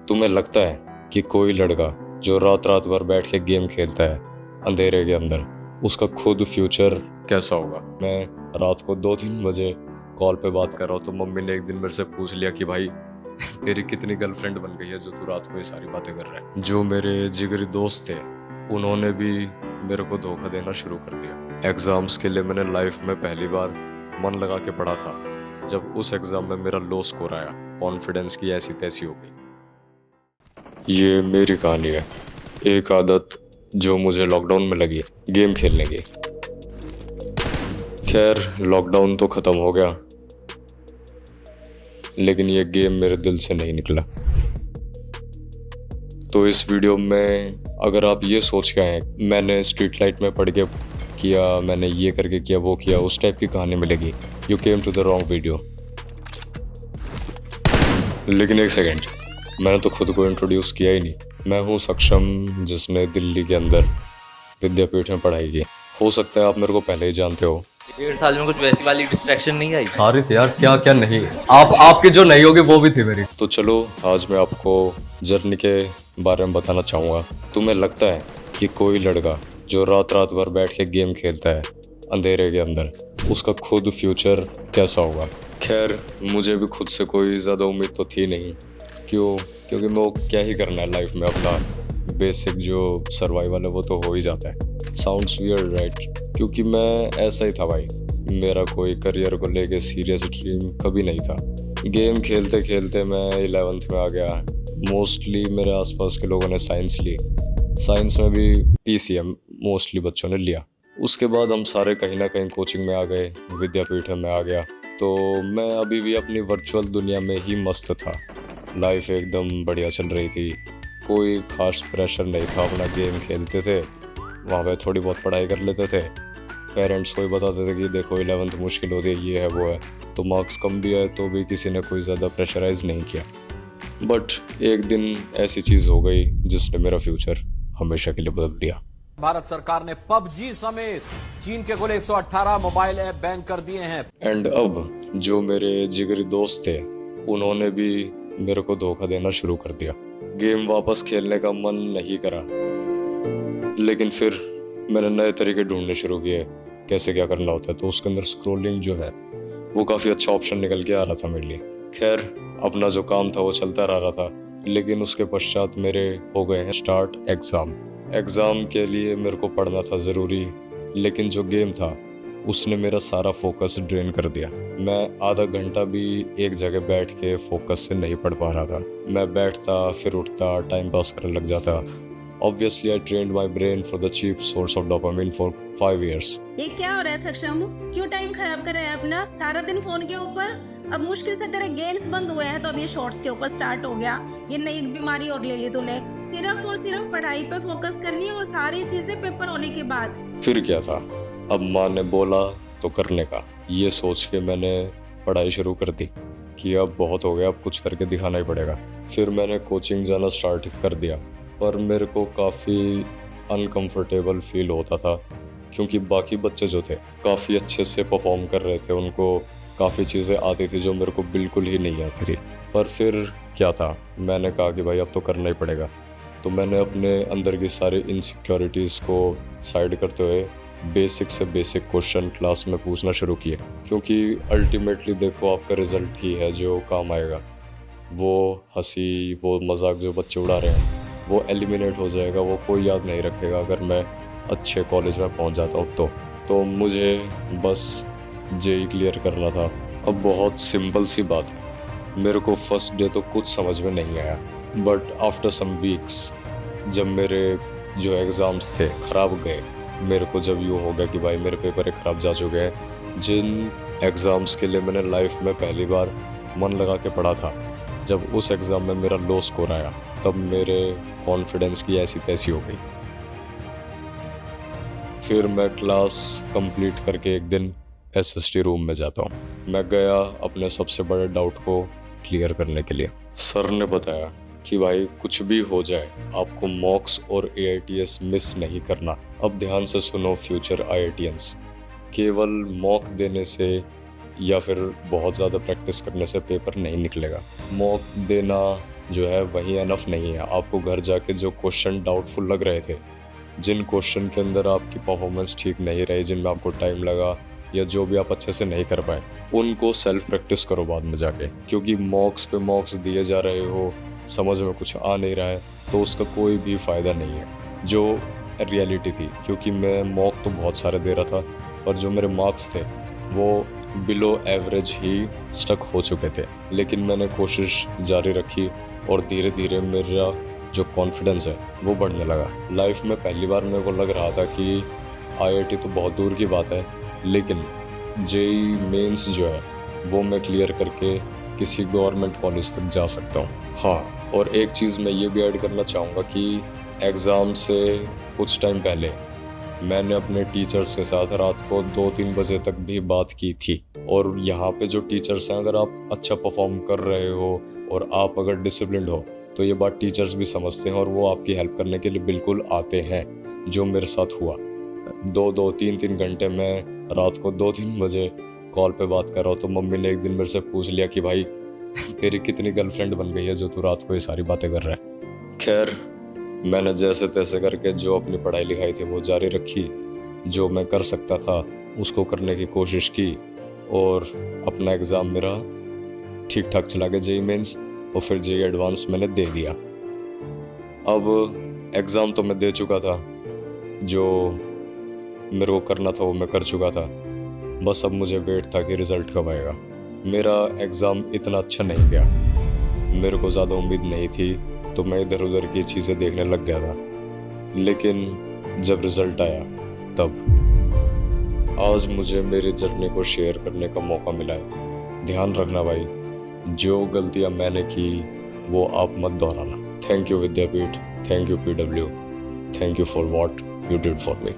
तुम्हें लगता है कि कोई लड़का जो रात रात भर बैठ के गेम खेलता है अंधेरे के अंदर, उसका खुद फ्यूचर कैसा होगा? मैं रात को 2-3 बजे कॉल पे बात कर रहा हूँ तो मम्मी ने एक दिन मेरे से पूछ लिया कि भाई तेरी कितनी गर्लफ्रेंड बन गई है जो तू रात को ये सारी बातें कर रहा है। जो मेरे जिगरी दोस्त थे उन्होंने भी मेरे को धोखा देना शुरू कर दिया। एग्जाम्स के लिए मैंने लाइफ में पहली बार मन लगा के पढ़ा था। जब उस एग्जाम में मेरा लो स्कोर आया, कॉन्फिडेंस की ऐसी तैसी हो गई। ये मेरी कहानी है, एक आदत जो मुझे लॉकडाउन में लगी, गेम खेलने की। खैर लॉकडाउन तो ख़त्म हो गया, लेकिन ये गेम मेरे दिल से नहीं निकला। तो इस वीडियो में अगर आप ये सोच के आए मैंने स्ट्रीट लाइट में पढ़ के किया, मैंने ये करके किया, वो किया, उस टाइप की कहानी मिलेगी, you came to the wrong video. लेकिन एक सेकेंड, मैंने तो खुद को इंट्रोड्यूस किया ही नहीं। मैं हूँ सक्षम, जिसने दिल्ली के अंदर विद्यापीठ में पढ़ाई की। हो सकता है आप मेरे को पहले ही जानते हो। 1.5 साल में कुछ वैसी वाली डिस्ट्रैक्शन नहीं आई? सारी थी यार, क्या क्या नहीं। आपकी जो नहीं होगी वो भी थी मेरी। तो चलो आज मैं आपको जर्नी के बारे में बताना चाहूँगा। तुम्हें लगता है कि कोई लड़का जो रात रात भर बैठ के गेम खेलता है अंधेरे के अंदर, उसका खुद फ्यूचर कैसा होगा? खैर मुझे भी खुद से कोई ज़्यादा उम्मीद तो थी नहीं। क्योंकि मैं वो क्या ही करना है लाइफ में, अपना बेसिक जो सर्वाइवल है वो तो हो ही जाता है। Sounds weird right? क्योंकि मैं ऐसा ही था भाई, मेरा कोई करियर को लेके सीरियस ड्रीम कभी नहीं था। गेम खेलते खेलते मैं 11th में आ गया। मोस्टली मेरे आसपास के लोगों ने साइंस ली, साइंस में भी PCM मोस्टली बच्चों ने लिया। उसके बाद हम सारे कहीं ना कहीं कोचिंग में आ गए, विद्यापीठ में आ गया। तो मैं अभी भी अपनी वर्चुअल दुनिया में ही मस्त था। लाइफ एकदम बढ़िया चल रही थी, कोई खास प्रेशर नहीं था। अपना गेम खेलते थे, वहाँ पे थोड़ी बहुत पढ़ाई कर लेते थे। पेरेंट्स को ही बताते थे कि देखो 11th मुश्किल होती है, ये है वो है। तो मार्क्स कम भी आए तो भी किसी ने कोई ज़्यादा प्रेशराइज नहीं किया। बट एक दिन ऐसी चीज़ हो गई जिसने मेरा फ्यूचर हमेशा के लिए बदल दिया। भारत सरकार ने PUBG समेत चीन के कुल 118 मोबाइल ऐप बैन कर दिए हैं। एंड अब जो मेरे जिगरी दोस्त थे उन्होंने भी मेरे को धोखा देना शुरू कर दिया। गेम वापस खेलने का मन नहीं करा, लेकिन फिर मैंने नए तरीके ढूंढने शुरू किए कैसे क्या करना होता है। तो उसके अंदर स्क्रोलिंग जो है वो काफ़ी अच्छा ऑप्शन निकल के आ रहा था मेरे लिए। खैर अपना जो काम था वो चलता रहा था, लेकिन उसके पश्चात मेरे हो गए हैं स्टार्ट एग्ज़ाम के लिए मेरे को पढ़ना था ज़रूरी, लेकिन जो गेम था उसने मेरा सारा फोकस ड्रेन कर दिया। मैं आधा घंटा भी एक जगह बैठ के फोकस से नहीं पढ़ पा रहा था। मैं बैठता फिर उठता, टाइम पास करने लग जाता। Obviously, I trained my brain for the cheap source of dopamine for 5 years. ये क्या हो रहा है सक्षम? क्यों टाइम खराब कर रहा है अपना? सारा दिन फोन के ऊपर। अब मुश्किल से तेरे गेम्स बंद हुए हैं तो अब ये शॉर्ट्स के ऊपर स्टार्ट हो गया। ये नई बीमारी और ले ली तूने। सिर्फ और सिर्फ पढ़ाई पे फोकस करनी है और सारी चीजें पेपर होने के बाद। फिर क्या था, अब माँ ने बोला तो करने का, ये सोच के मैंने पढ़ाई शुरू कर दी कि अब बहुत हो गया, अब कुछ करके दिखाना ही पड़ेगा। फिर मैंने कोचिंग जाना स्टार्ट कर दिया, पर मेरे को काफ़ी अनकंफर्टेबल फील होता था क्योंकि बाकी बच्चे जो थे काफ़ी अच्छे से परफॉर्म कर रहे थे, उनको काफ़ी चीज़ें आती थी जो मेरे को बिल्कुल ही नहीं आती थी। पर फिर क्या था, मैंने कहा कि भाई अब तो करना ही पड़ेगा। तो मैंने अपने अंदर की सारी इनसिक्योरिटीज़ को साइड करते हुए बेसिक से बेसिक क्वेश्चन क्लास में पूछना शुरू किए, क्योंकि अल्टीमेटली देखो आपका रिजल्ट ही है जो काम आएगा। वो हंसी, वो मजाक जो बच्चे उड़ा रहे हैं वो एलिमिनेट हो जाएगा, वो कोई याद नहीं रखेगा अगर मैं अच्छे कॉलेज में पहुंच जाता हूँ तो मुझे बस JEE क्लियर करना था। अब बहुत सिंपल सी बात है, मेरे को फर्स्ट डे तो कुछ समझ में नहीं आया, बट आफ्टर सम वीक्स जब मेरे जो एग्ज़ाम्स थे ख़राब गए, मेरे को जब यूँ हो गया कि भाई मेरे पेपर ख़राब जा चुके हैं, जिन एग्ज़ाम्स के लिए मैंने लाइफ में पहली बार मन लगा के पढ़ा था, जब उस एग्ज़ाम में मेरा लो स्कोर आया तब मेरे कॉन्फिडेंस की ऐसी तैसी हो गई। फिर मैं क्लास कंप्लीट करके एक दिन SST रूम में जाता हूँ। मैं गया अपने सबसे बड़े डाउट को क्लियर करने के लिए। सर ने बताया कि भाई कुछ भी हो जाए आपको मॉक्स और AITS मिस नहीं करना। अब ध्यान से सुनो फ्यूचर IITians, केवल मॉक देने से या फिर बहुत ज़्यादा प्रैक्टिस करने से पेपर नहीं निकलेगा। मॉक देना जो है वही एनफ नहीं है। आपको घर जाके जो क्वेश्चन डाउटफुल लग रहे थे, जिन क्वेश्चन के अंदर आपकी परफॉर्मेंस ठीक नहीं रही, जिनमें आपको टाइम लगा या जो भी आप अच्छे से नहीं कर पाए, उनको सेल्फ प्रैक्टिस करो बाद में जाके। क्योंकि मॉक्स पे मॉक्स दिए जा रहे हो, समझ में कुछ आ नहीं रहा है, तो उसका कोई भी फ़ायदा नहीं है। जो रियलिटी थी, क्योंकि मैं मॉक तो बहुत सारे दे रहा था और जो मेरे मार्क्स थे वो बिलो एवरेज ही स्टक हो चुके थे, लेकिन मैंने कोशिश जारी रखी और धीरे धीरे मेरा जो कॉन्फिडेंस है वो बढ़ने लगा। लाइफ में पहली बार मेरे को लग रहा था कि आईआईटी तो बहुत दूर की बात है, लेकिन जेई मेंस जो है वो मैं क्लियर करके किसी गवर्नमेंट कॉलेज तक जा सकता हूँ। हाँ, और एक चीज़ मैं ये भी ऐड करना चाहूँगा कि एग्ज़ाम से कुछ टाइम पहले मैंने अपने टीचर्स के साथ रात को 2-3 बजे तक भी बात की थी। और यहाँ पे जो टीचर्स हैं, अगर आप अच्छा परफॉर्म कर रहे हो और आप अगर डिसिप्लिन्ड हो तो ये बात टीचर्स भी समझते हैं और वो आपकी हेल्प करने के लिए बिल्कुल आते हैं, जो मेरे साथ हुआ। 2-2, 3-3 घंटे मैं रात को 2-3 बजे कॉल पे बात कर रहा हूँ, तो मम्मी ने एक दिन मेरे से पूछ लिया कि भाई तेरी कितनी गर्लफ्रेंड बन गई है जो तू रात को ये सारी बातें कर रहा है। खैर, मैंने जैसे तैसे करके जो अपनी पढ़ाई लिखाई थी वो जारी रखी, जो मैं कर सकता था उसको करने की कोशिश की और अपना एग्ज़ाम मेरा ठीक ठाक चला गया जेई मेंस, और फिर जेई एडवांस मैंने दे दिया। अब एग्ज़ाम तो मैं दे चुका था, जो मेरे को करना था वो मैं कर चुका था, बस अब मुझे वेट था कि रिज़ल्ट कब आएगा। मेरा एग्ज़ाम इतना अच्छा नहीं गया, मेरे को ज़्यादा उम्मीद नहीं थी, तो मैं इधर उधर की चीज़ें देखने लग गया था। लेकिन जब रिज़ल्ट आया तब आज मुझे मेरी जर्नी को शेयर करने का मौका मिला है। ध्यान रखना भाई, जो गलतियाँ मैंने की वो आप मत दोहराना। Thank you Vidyapeeth, thank you PW, thank you for what you did for me.